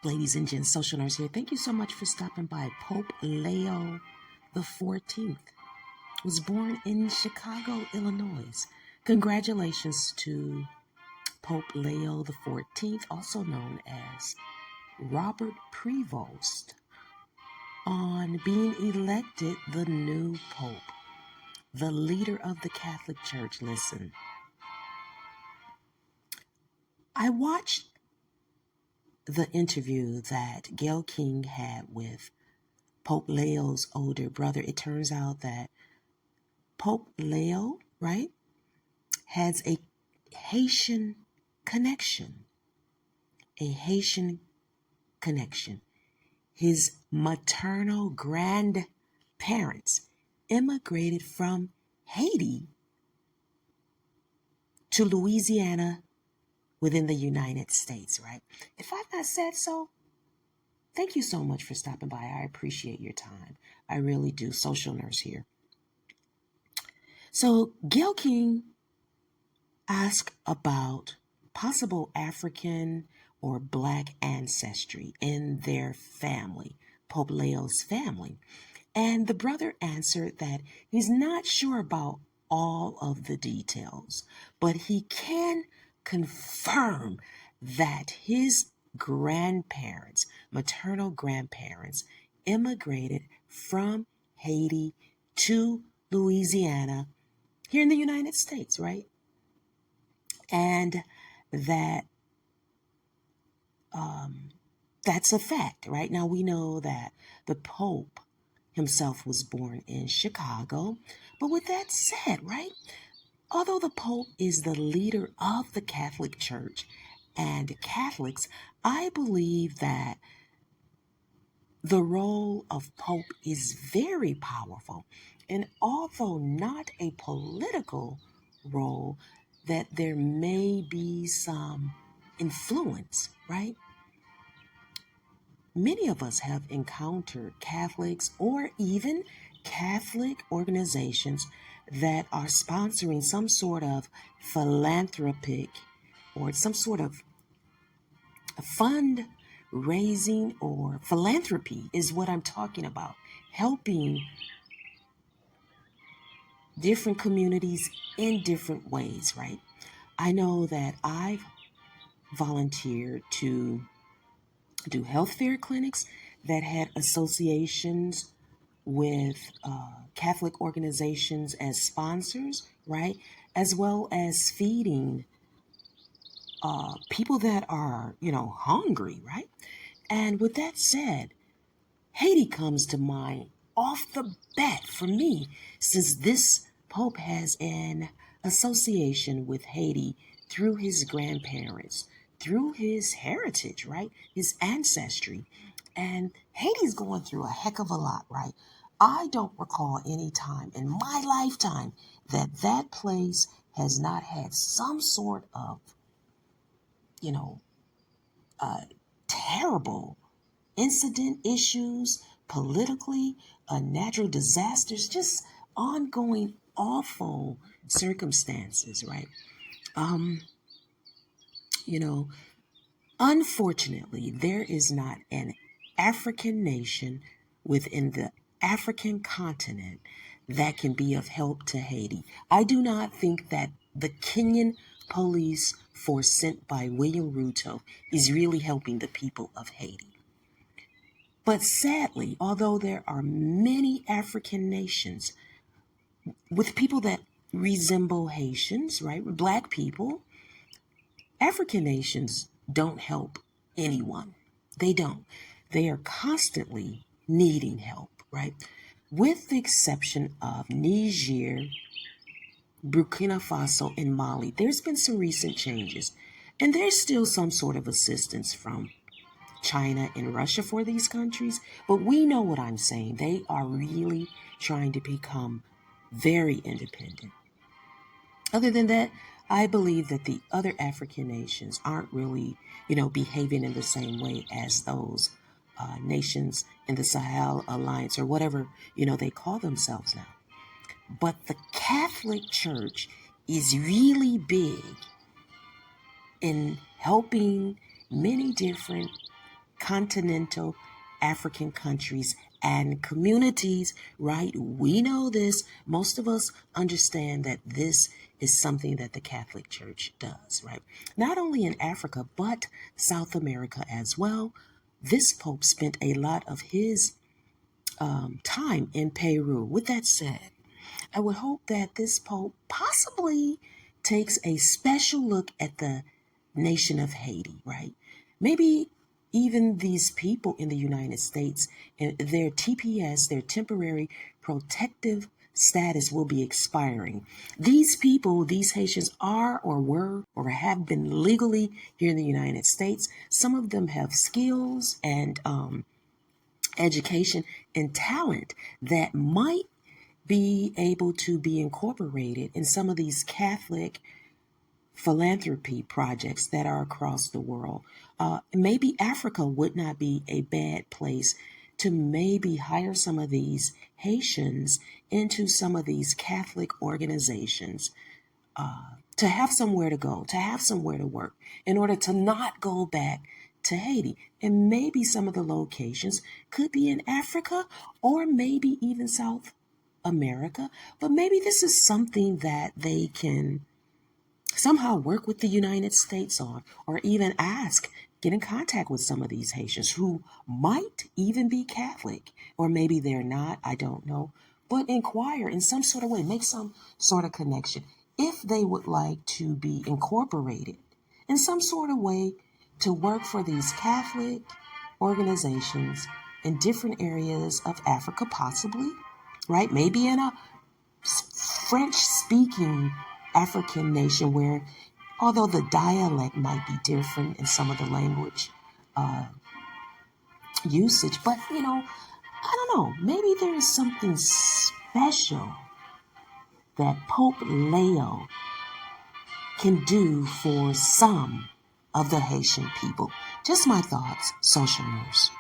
Ladies and gents, Social Nurse here. Thank you so much for stopping by. Pope Leo the 14th was born in Chicago, Illinois. Congratulations to Pope Leo the 14th, also known as Robert Prevost, on being elected the new Pope, the leader of the Catholic Church. Listen, I watched the interview that Gayle King had with Pope Leo's older brother. It turns out that Pope Leo, right, has a Haitian connection. A Haitian connection. His maternal grandparents immigrated from Haiti to Louisiana within the United States, right? If I've not said so, thank you so much for stopping by. I appreciate your time. I really do. Social Nurse here. So Gayle King asked about possible African or Black ancestry in their family, Pope Leo's family. And the brother answered that he's not sure about all of the details, but he can confirm that his grandparents, maternal grandparents, immigrated from Haiti to Louisiana here in the United States, right? And that's a fact, right? Now we know that the Pope himself was born in Chicago. But with that said, right, although the Pope is the leader of the Catholic Church and Catholics, I believe that the role of Pope is very powerful. And although not a political role, that there may be some influence, right? Many of us have encountered Catholics or even Catholic organizations that are sponsoring some sort of philanthropic or some sort of fundraising or philanthropy is what I'm talking about. Helping different communities in different ways, right? I know that I've volunteered to do health fair clinics that had associations with Catholic organizations as sponsors, right? As well as feeding people that are, hungry, right? And with that said, Haiti comes to mind off the bat for me, since this Pope has an association with Haiti through his grandparents, through his heritage, right? His ancestry. And Haiti's going through a heck of a lot, right? I don't recall any time in my lifetime that place has not had some sort of, terrible incident issues, politically, natural disasters, just ongoing awful circumstances, right? You know, Unfortunately, there is not an African nation within the African continent that can be of help to Haiti. I do not think that the Kenyan police force sent by William Ruto is really helping the people of Haiti. But sadly, although there are many African nations with people that resemble Haitians, right? Black people, African nations don't help anyone. They don't. They are constantly needing help, right? With the exception of Niger, Burkina Faso, and Mali, there's been some recent changes. And there's still some sort of assistance from China and Russia for these countries. But we know what I'm saying. They are really trying to become very independent. Other than that, I believe that the other African nations aren't really, behaving in the same way as those nations in the Sahel Alliance or whatever, they call themselves now. But the Catholic Church is really big in helping many different continental African countries and communities, right? We know this. Most of us understand that this is something that the Catholic Church does, right? Not only in Africa, but South America as well. This Pope spent a lot of his time in Peru. With that said, I would hope that this Pope possibly takes a special look at the nation of Haiti, right? Maybe even these people in the United States, and their TPS, their temporary protective status, will be expiring. These people, these Haitians, are or were or have been legally here in the United States. Some of them have skills and education and talent that might be able to be incorporated in some of these Catholic philanthropy projects that are across the world. Maybe Africa would not be a bad place to maybe hire some of these Haitians into some of these Catholic organizations, to have somewhere to go, to have somewhere to work, in order to not go back to Haiti. And maybe some of the locations could be in Africa or maybe even South America. But maybe this is something that they can somehow work with the United States on, or even get in contact with some of these Haitians who might even be Catholic, or maybe they're not, I don't know, but inquire in some sort of way, make some sort of connection if they would like to be incorporated in some sort of way to work for these Catholic organizations in different areas of Africa, possibly, right? Maybe in a French-speaking African nation where, although the dialect might be different in some of the language usage, but I don't know, maybe there is something special that Pope Leo can do for some of the Haitian people. Just my thoughts, social nurse.